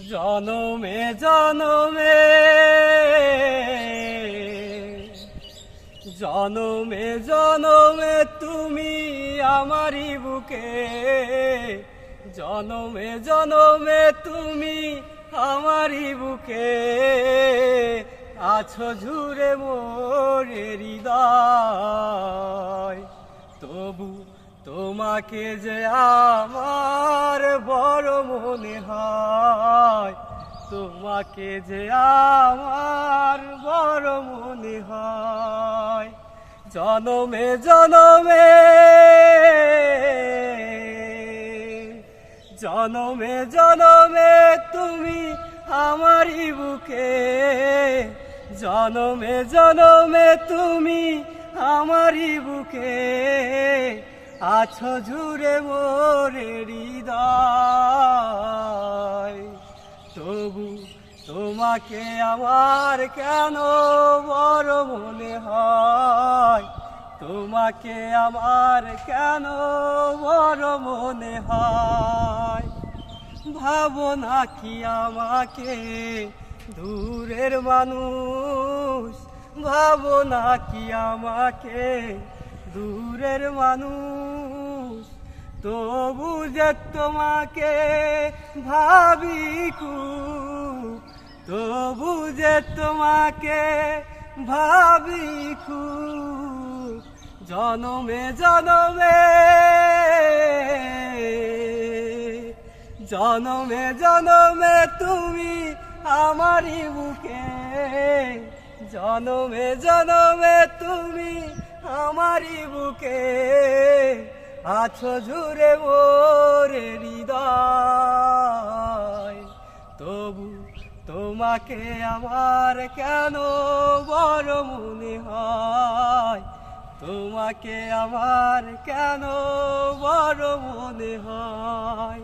জনমে জনমে জনমে জনমে তুমি আমারি বুকে, জনমে জনমে তুমি আমারি বুকে আছো জুড়ে মোরে হৃদয়। তবু তোমাকে যে আমার বড় মনে হয়, তোমাকে যে আমার বড় মনে হয়। জনমে জনমে জনমে জনমে তুমি আমারি বুকে, জনমে জনমে তুমি আমারি বুকে আছো জুড়ে মোরে হৃদয়। তবু তোমাকে আমার কেন বড় মনে হয়, তোমাকে আমার কেন বড় মনে হয়। ভাবো না কি আমাকে দূরের মানুষ, ভাবো না কি আমাকে দূরের মানুষ, তবু যে তোমাকে ভাবি খুব, তবু যে তোমাকে ভাবি খুব। জনমে জনমে জনমে জনমে তুমি আমারি বুকে, জনমে জনমে তুমি আমারি বুকে আছো জুড়ে মোরে হৃদয়। তবু তোমাকে আমার কেন বড় মনে হয়, তোমাকে আমার কেন বড় মনে হয়।